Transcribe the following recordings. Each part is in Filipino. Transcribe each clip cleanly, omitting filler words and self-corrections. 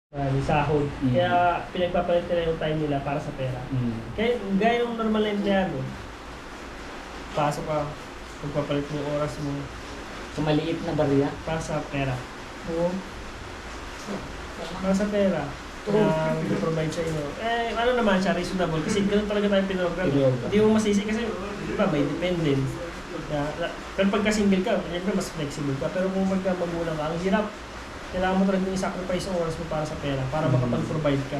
May sahod. Kaya pinagpapalit nila yung time nila para sa pera. Kaya gaya ng normal na empleyado, pasok ka, magpapalit mo yung oras mo So, maliit na barya. para sa pera. Oo. Para sa pera. Na i-provide sa inyo. Eh, ano naman siya, reasonable. Kasi ganoon talaga tayo pinogram. Hindi mo masisi kasi, di ba, may dependent. Pero pagka single ka, syempre mas flexible ka. Pero kung magka magulang ka, ang hirap. Kailangan mo talaga i-sacrifice yung oras mo para sa pera, para makapag-provide ka.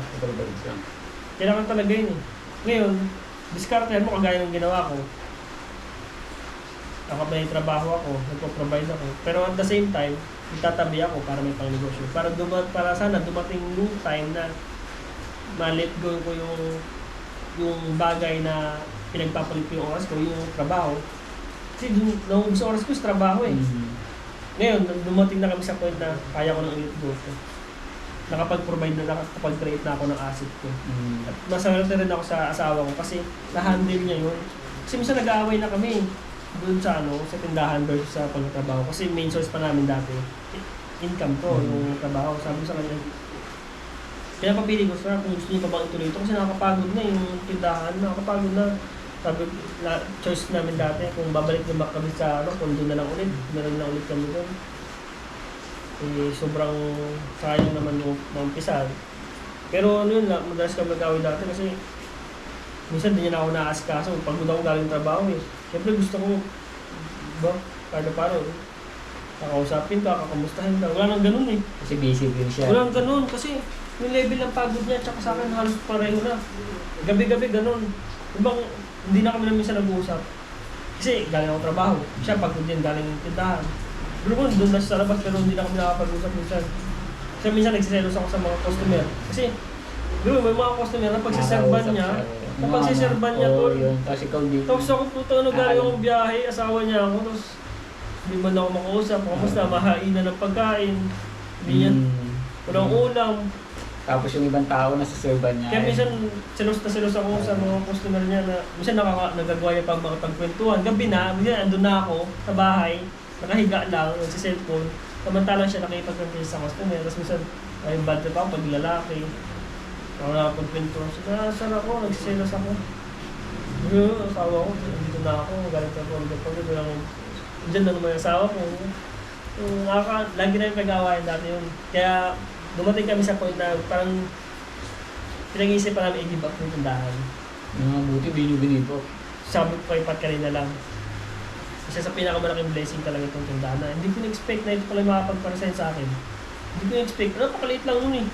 Kailangan talaga yun eh. Ngayon, discarded mo kagaya ng ginawa ko. Ako may trabaho ako, nagpo-provide ako. Pero at the same time, itatabi ako para may pang-negosyo. Para sana dumating yung time na ma-let go ko yung bagay na pinagpapalit ko yung oras ko, yung trabaho. Kasi naubos oras ko sa trabaho eh. Ngayon, dumating na kami sa point na kaya ko nang ulit go ko. Nakapag-provide na, nakapag-create na ako ng asset ko. At maswerte rin ako sa asawa ko kasi na-handle niya yun. Kasi minsan nag-aaway na kami doon sa sa tindahan versus sa pagtatrabaho. Kasi main source pa namin dati, income ko, yung trabaho. Sabi ko sa kanya, pinapapili ko sa kung gusto niyo pa bang ituloy ito kasi nakakapagod na yung tindahan, nakakapagod na. Sabi, choice namin dati, kung babalik na kami sa condo na lang ulit, meron na ulit kami doon. Eh, sobrang sayang naman yung umpisa. Pero ano yun, madalas kami nag-away dati kasi minsan din niya na ako naasikaso, pagod ako galing trabaho eh. Siyempre gusto ko, ba, kada paro, kakausapin ka, kakamustahin ka. Wala nang ganun eh. Kasi busy din siya. Wala nang ganun kasi yung level ng pagod niya tsaka sa akin halos pareho na. Gabi-gabi ganun. Ibang, hindi na kami na minsan nag-uusap. Kasi galing ako trabaho. Siya pagod din, galing tindahan. Pero kung doon na sa labas pero hindi na kami nakapag-usap minsan. Kasi minsan nagsiselos ako sa mga customer. Kasi, may mga customer na pagsiserban niya, napagsiserban niya to. Tapos ikaw dito. Tapos ako puto galing akong biyahe, asawa niya ako, tapos hindi man ako makausap, kamusta, mahainan ng pagkain, hindi niya, walang ulam. Tapos yung ibang tao nasa serban niya. Kaya minsan, selos ako sa mga customer niya na, minsan nagagawa niya pang makapagkwentuhan. Gabi na, minsan andun na ako sa bahay, nakahiga lang, sa cellphone, samantalang siya nakipagkwentuhan sa customer, tapos minsan, ay bad trip ako pag lalaki. Ako nakapagpinto. Nasaan ako, nagsiselos ako. Yung asawa ko, dito na ako, galing sa ako, dito lang. Diyan na naman yung asawa ko. Lagi na yung pag-awayan dati yun. Kaya dumating kami sa point na parang pinag-iisip pa namin i-give up yung tindahan. Buti di nyo binibo. Sabi ko kay Pat kanina lang, isa sa pinakamalaking blessing talaga itong tindahan na hindi ko na-expect na ito pala makapag-present sa akin. Hindi ko na-expect. Napakaliit lang nun eh.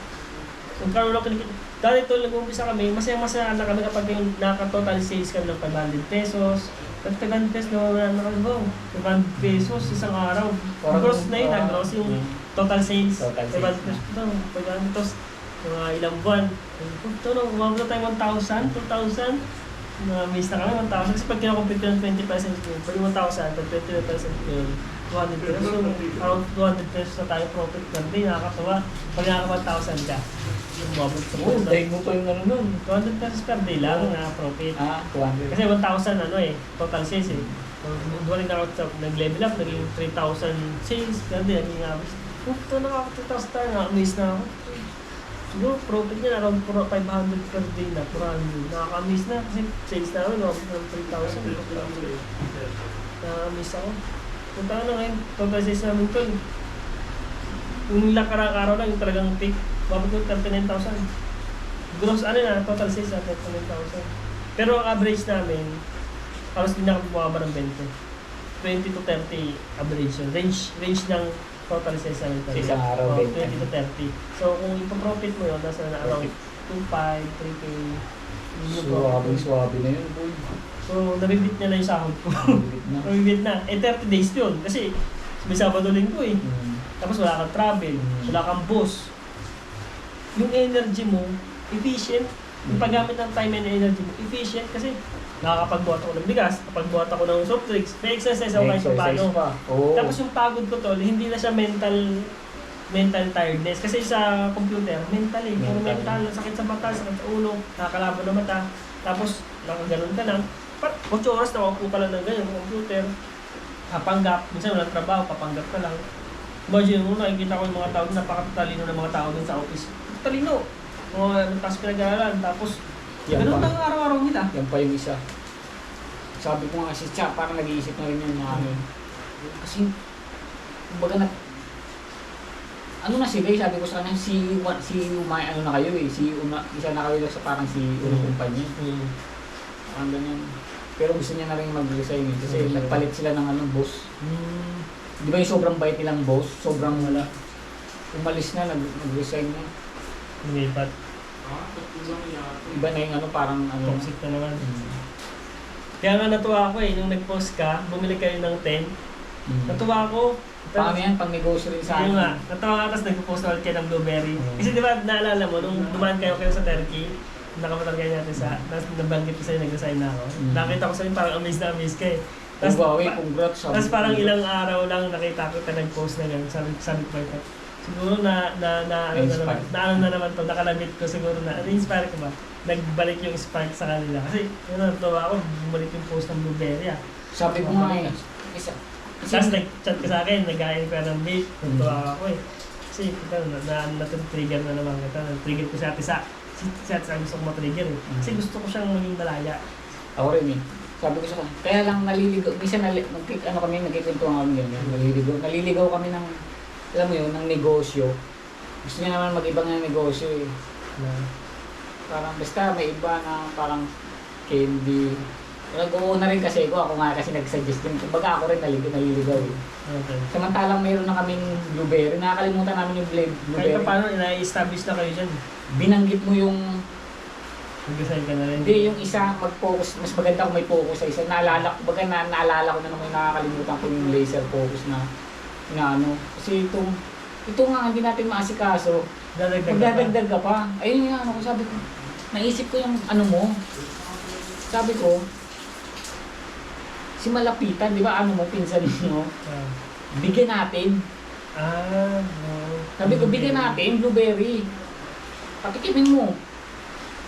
Kung karoon lang dahil ito nag-umpisa kami, masaya-masaya na kami kapag yung nakaka-total sales kami ng 500 pesos. Tagtagan pesos na nakalibaw. 500 pesos isang araw. Gross na yun, gross yung total sales. 500 pesos ito. Tapos mga ilang buwan. Ito na, umabot na tayo 1,000, 2,000. Na-miss na kami 1,000. Kasi pag kinakompute ko ng 20% yun, pag 1,000, pag 20% yun, 200 pesos. So, around 200 pesos na tayo profit. Ganda, nakakatawa. Pag nakaka-1,000 ka. Umabot sa punta. Dahil mo pa yung ano nun. 200 pesos per day lang na profit. 200. Kasi 1,000 total sales eh. Dumating na ako sa nag-level up, naging 3,000 sales. Ganda, naging abis. Ito nakaka-3,000 tayo, nakamiss na ako. Siguro profit niya around 500 per day na, 400. Nakaka-miss na kasi sales namin, around 3,000. Nakaka-miss ako. Punta na ngayon, total sales namin ito. Yung karang-araw lang, yung talagang peak. Babot ko 39,000. Gross total sales na 39,000. Pero ang average namin, halos din na bumaba ng 20. 20 to 30 average yun. Range ng total sales namin. Isang araw, 20 to 30. So kung ipaprofit mo yun, nasa na around 2.5, 3K. Suwabe na yun, boy. So nabibit niya na yung sahod ko. Nabibit na. 30 days yun. Kasi may Sabado Linggo eh. Tapos wala kang travel, wala kang bus. Yung energy mo, efficient. Yung paggamit ng time and energy mo, efficient kasi nakakapagbuhat ako ng bigas, kapagbuhat ako ng soft drinks, may exercise ako kahit paano. Tapos yung pagod ko tol, hindi na siya mental tiredness. Kasi sa computer, mental eh. Puro mental, sakit sa mata, sakit sa ulo, nakakalabo na mata. Tapos, nakaganon ka lang. 8 oras na makupo ka lang ng ganyan, computer. Papanggap, minsan walang trabaho, papanggap ka lang. Imagine mo, nakikita ko yung mga tao, napakatalino ng mga tao dun sa office. Talino! Mga task pinag-aaralan, tapos Yan ganun pa. lang ang araw-araw nila. Yan pa yung isa. Sabi ko nga si Cha, parang nag-iisip na rin yun na ano. Kasi, kumbaga na, ano na sila eh, sabi ko sa kanya, umay, ano na kayo eh, isa na kayo sa parang CEO ng kumpanya. Parang ganyan. Pero gusto niya na rin mag-resign eh, kasi nagpalit sila ng boss. Di ba yung sobrang bait nilang boss, sobrang wala. Umalis na, nag-resign na. Lumipat. Iba na yung parang Toxic na naman. Kaya nga natuwa ako nung nag-post ka, bumili kayo ng tent. Natuwa ako. Paano yan? Pang-negosyo rin sa Yung akin. nga, natawa ka tapos nag-post ulit kayo ng blueberry. Kasi di ba, naalala mo, nung dumaan kayo sa Turkey, nakamatal kayo natin tapos nabanggit ko sa'yo, nag-resign na ako. Nakita ko sa'yo, parang amazed na amazed ka eh. Congrats. Tapos parang ilang araw lang nakita ko ka nag-post na gano'n, sabi ko ito. Siguro na naman to, nakalabit ko siguro na-inspire ko ba? Nagbalik yung spark sa kanila. Kasi yun natuwa ako, bumalik yung post ng blueberry Sabi ko nga eh, Tapos nag-chat ka sa akin, nag-aayos ka ng date, natuwa ako eh. Kasi kita, na-trigger na naman kita, na-trigger ko si Ate Sa. Si Ate Sa gusto ko ma-trigger eh. Kasi gusto ko siyang maging malaya. Ako rin eh. Sabi ko sa kanya, kaya lang naliligaw, minsan kami, nagkikwentuhan kami ganyan, naliligaw kami ng, alam mo yun, ng negosyo. Gusto niya naman mag-ibang ng negosyo eh. Parang basta may iba na parang candy. Nag-uuna rin kasi ako nga kasi nag-suggest din. Kumbaga ako rin naliligaw eh. Okay. Samantalang mayroon na kaming blueberry, nakakalimutan namin yung blueberry. Kahit pa paano, ina-establish na kayo dyan. Binanggit mo yung, Nag-design ka na rin. hindi yung isa mag-focus, mas maganda kung may focus sa isa. Naalala ko ko na naman nakakalimutan ko yung laser focus na kasi ito nga hindi natin maasikaso. Magdadagdag ka pa. Ayun nga ko sabi ko. Naisip ko yung mo. Sabi ko, si Malapitan, di ba pinsan mo? Bigyan natin. Sabi ko, bigyan natin blueberry. Patikimin mo.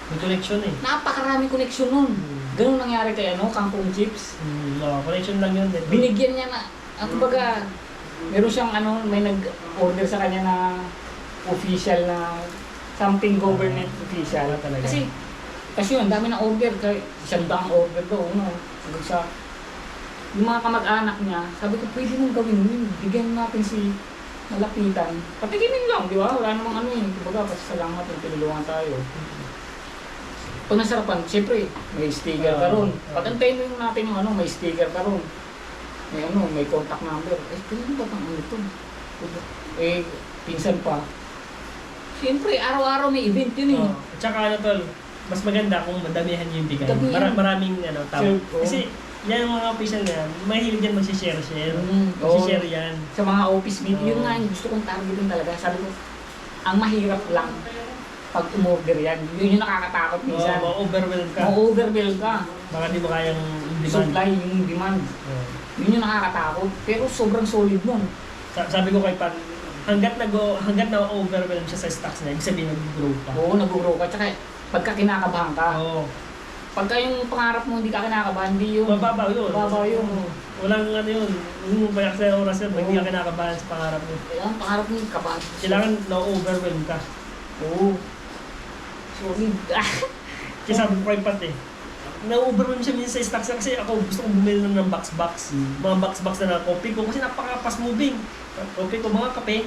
May connection eh. Napakarami connection nun. Ganun nangyari kay Kangkong Chips. Connection lang yun. Binigyan niya na, kumbaga, meron siyang may nag-order sa kanya na official na something government official. Kasi yun, dami na order, isang daang order daw, sabi sa yung mga kamag-anak niya, sabi ko, pwede mong gawin yun, bigyan natin si Malapitan. Patiginin lang, di ba? Wala namang kumbaga, pasasalamat yung tinulungan tayo. Pag nasarapan, siyempre, may sticker ka ron. Pagantayin mo yung natin yung may sticker ka ron. May contact number. Pwede ba itong ito? Pinsan pa. Siyempre, araw-araw may event yun eh. At saka tol, mas maganda kung madamihan yung bigay. Damihan. Maraming tao. Sure, Kasi yan yung mga official na yan, mahilig yan magsishare. Magsishare yan. Sa mga office meeting, yun nga yung gusto kong targetin talaga. Sabi ko, ang mahirap lang pag umorder yan. Yun yung nakakatakot minsan. Ma-overwhelm ka. Ma-overwhelm ka. Baka di mo kayang demand. Supply yung demand. Yun yung nakakatakot. Pero sobrang solid nun. Sabi ko kay Pan, hanggat na-overwhelm siya sa stocks na, ibig sabihin nag-grow pa. Oo, nag-grow ka. Tsaka pagka kinakabahan ka. Oo. Pagka yung pangarap mo hindi ka kinakabahan, hindi yung... Mababaw yun. Mababaw yun. Walang yun. Yung bayak sa oras yun, hindi ka kinakabahan sa pangarap mo. Ang pangarap mo, kabahan. Kailangan na-overwhelm ka. Oo. Solid. Kasi sabi ko kay Pat na-overwhelm siya minsan sa stocks kasi ako gusto kong bumili ng box-box. Mga box-box na kopi ko kasi napaka-fast moving. Kopi ko, mga kape.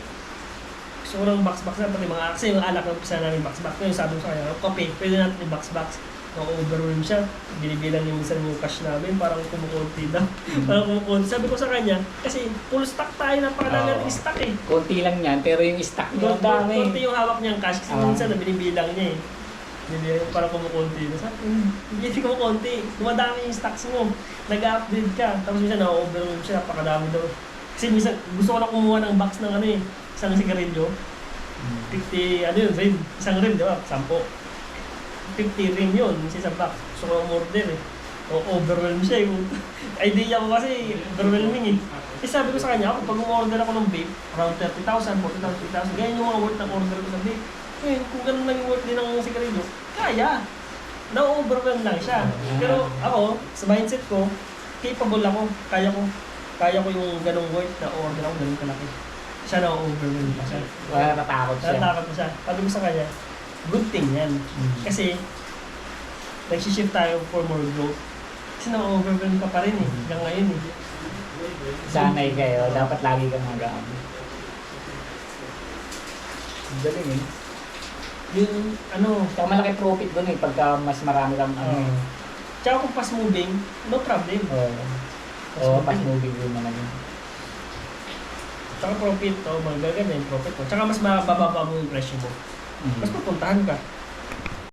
Gusto ko ng box-box na pati kasi yung alak na umpisa namin box-box. Ngayon sabi ko sa kanya, kape, pwede natin yung box-box. Na-overwhelm siya. Binibilang yung minsan yung cash namin, parang kumukunti daw. Parang kumukunti. Sabi ko sa kanya, kasi full stock tayo, napakadami natin stock eh. Konti lang yan, pero yung stock nyo ang dami. Konti yung hawak niyang cash kasi minsan na binibilang niya eh. Binibilang parang kumukunti. Hindi kumukunti. Dumadami yung stocks mo. Nag-upgrade ka. Tapos minsan na-overwhelm siya, napakadami daw. Kasi minsan gusto ko na kumuha ng box ng isang sigarilyo. 50, rim. Isang rim, di ba? 10. 50 rim yun, isang box. Gusto ko umorder eh. Overwhelm siya yung idea ko kasi overwhelming eh. Kasi sabi ko sa kanya, pag umorder ako ng vape, around 30,000, 40,000, 50,000, ganyan yung mga worth ng order ko sa vape. Ngayon, kung ganun lang yung worth din ng sigarilyo, kaya. Na-overwhelm lang siya. Pero ako, sa mindset ko, capable ako. Kaya ko yung ganung worth na order ako, ganun kalaki. siya na-overwhelm pa siya. Wala, natakot siya. Natatakot pa siya. Sabi ko sa kanya, good thing yan. Kasi, nagsishift tayo for more growth. Kasi na-overwhelm ka pa rin eh, hanggang ngayon eh. Sanay kayo, dapat lagi kang mag-aamo. Galing eh. Yung, ano, Saka malaki profit doon eh, pagka mas marami kang ano. tsaka kung fast moving, no problem. Oo, fast moving din naman yun. Tsaka profit, magaganda yung profit mo. Tsaka mas mabababa mo yung presyo mo. Mas pupuntahan ka.